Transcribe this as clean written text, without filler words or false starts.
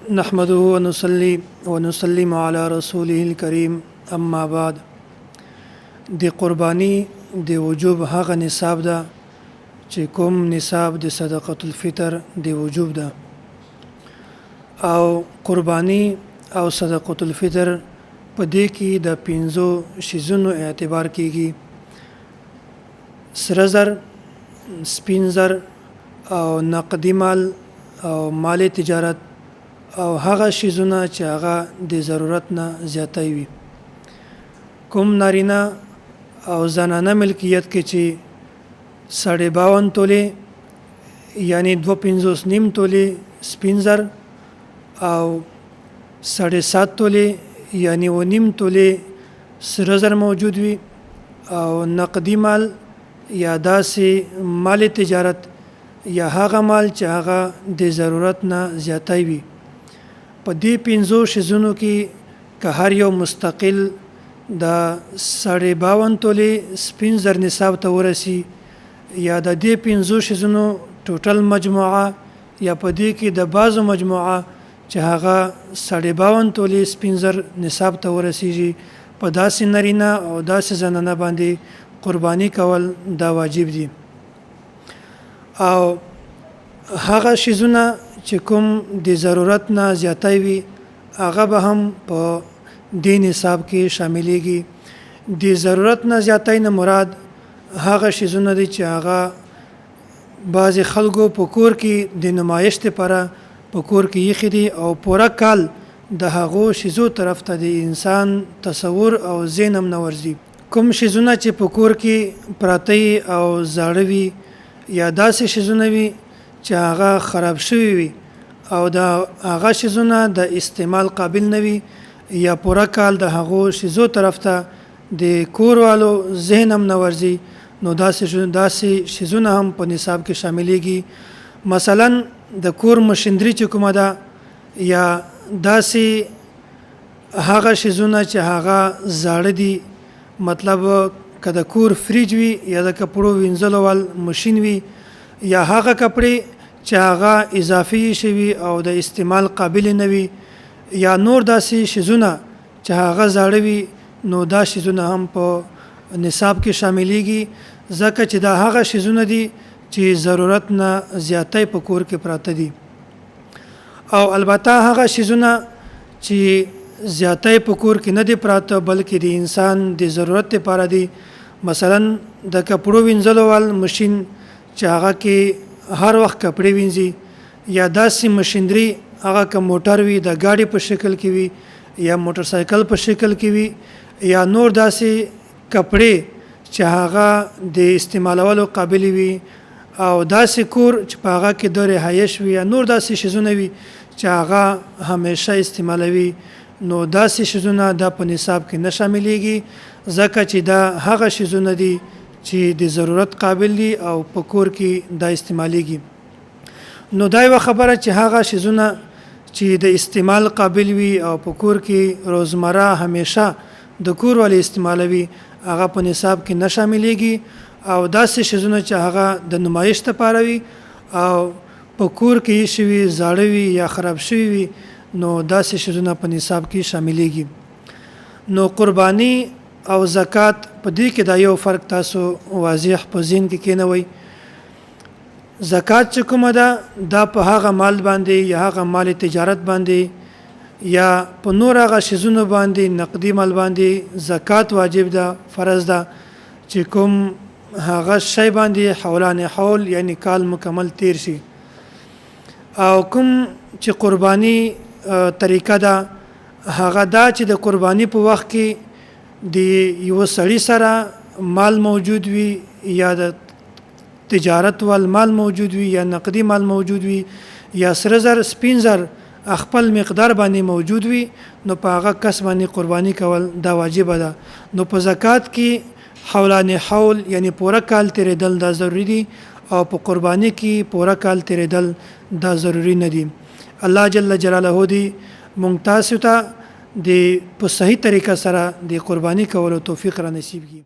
نحمده ونصلي ونسلم على رسوله الكريم اما بعد. د قربانی د وجوب هغه نصاب ده چې کوم نصاب د صدقه الفطر د وجوب ده، او قربانی او صدقه الفطر په دې کې د 5 شیزونو اعتبار کیږي: سره زر، سپین زر، او نقدي مال او مال تجارت، او هغه شیزونه چې هغه د ضرورت نه زیاتای وي. کوم نارینه او زنانه ملکیت کې چې 52 تولې یعنی 2.5 نیم تولې سپین زر او 7.5 تولې یعنی 1.5 تولې سره زر موجود وي، او نقدي مال یا داسې مال تجارت یا هغه مال چې هغه د ضرورت نه زیاتای وي. په دې 5 شیزونو کې که هر یو مستقل د 52 تولې سپین زر نصاب ته ورسی، یا د دې 5 شیزونو ټوټل مجموعه، یا په دې کې د بعضو مجموعه چې هغه 52 تولې سپین زر نصاب ته ورسیږي، په داسې نارینه او داسې زنانه باندې قربانی کول دا واجب دي. او هغه شیزونه چې کوم د ضرورت نه زیاتای وي هغه به هم په دې نصاب کې شاملېږي. د ضرورت نه زیاتای نه مراد هغه شیزونه دي چې هغه بعضې خلکو په کور کې د نمایش لپاره په کور کې ایښي دي، او پوره کال د هغو شیزو طرف ته د انسان تصور او ذهن هم نه ورځي. کوم شیزونه چې په کور کې پراته او زاړه وي، یا داسې شیزونه وي چې هغه خراب شوي وي او د هغه شیزونه د استعمال قابل نه وي، یا پوره کال د هغو شیزو طرف ته د کور والو ذهن هم نه ورځي، نو داسې شیزونه هم په نصاب کې شاملېږي. مثلا د کور مشندري چې کومه ده، یا داسې هغه شیزونه چې هغه زاړه دي، مطلب که د کور فریج وي، یا د کپړو وینځلو وال ماشین وي، یا هغه کپړې چې هغه اضافي شوي او د استعمال قابل نه وي، یا نور داسې شیزونه چې هغه زاړه وي، نو دا شیزونه هم په نصاب کې شاملېږي، ځکه چې دا هغه شیزونه دي چې ضرورت نه زیاتای په کور کې پراته دي. او البته هغه شیزونه چې زیاتای په کور کې نه دي پراته بلکې د انسان د ضرورت لپاره دي، مثلا د کپړو وینځلو وال ماشین چې هغه کې هر وخت کپړې وینځي، یا داسې مشینري هغه که موټر وي د ګاډي په شکل کې وي، یا موټر سایکل په شکل کې وي، یا نور داسې کپړې چې هغه د استعمالولو قابل وي، او داسې کور چې په هغه کې د رهایش وي، یا نور داسې شیزونه وي چې هغه همیشه استعمالوي، نو داسې شیزونه دا په نصاب کې نه شاملېږي، ځکه چې دا هغه شیزونه دي چې د ضرورت قابل دي او په کور کې دا استعمالېږي. نو دا یوه خبره چې هغه شیزونه چې د استعمال قابل وي او په کور کې روزمره همیشه د کور والی استعمالوي، هغه په نصاب کې نه شاملېږي. او داسې شیزونه چې هغه د نمایش لپاره وي او په کور کې یې شوي زاړه وي یا خراب شوي وي، نو داسې شیزونه په نصاب کې شاملېږي. نو قربانی او زکات په دې کې دا یو فرق تاسو واضح په ذهن کې کېنوئ. زکات چې کومه ده دا په هغه مال باندې یا هغه مال تجارت باندې یا په نور هغه شیزونو باندې نقدي مال باندې زکات واجب ده، فرض ده، چې کوم هغه شی باندې حولان حول یعنی کال مکمل تیر شي. او کوم چې قربانی طریقه ده هغه دا چې د قربانی په وخت کې د یو سړی سره مال موجود وي، یا د تجارت وال مال موجود وي، یا نقدي مال موجود وي، یا سره زر سپین زر خپل مقدار باندې موجود وي، نو په هغه کس باندې قربانی کول دا واجب ده. نو په زکات کې حولان حول یعنی پوره کال تیرېدل دا ضروری دي، او په قربانی کې پوره کال تیرېدل دا ضروری نه دي. الله جل جلاله دی مونږ تاسو ته د په صحیح طریقه سره د قربانی کولو توفیق را نصیب کړي.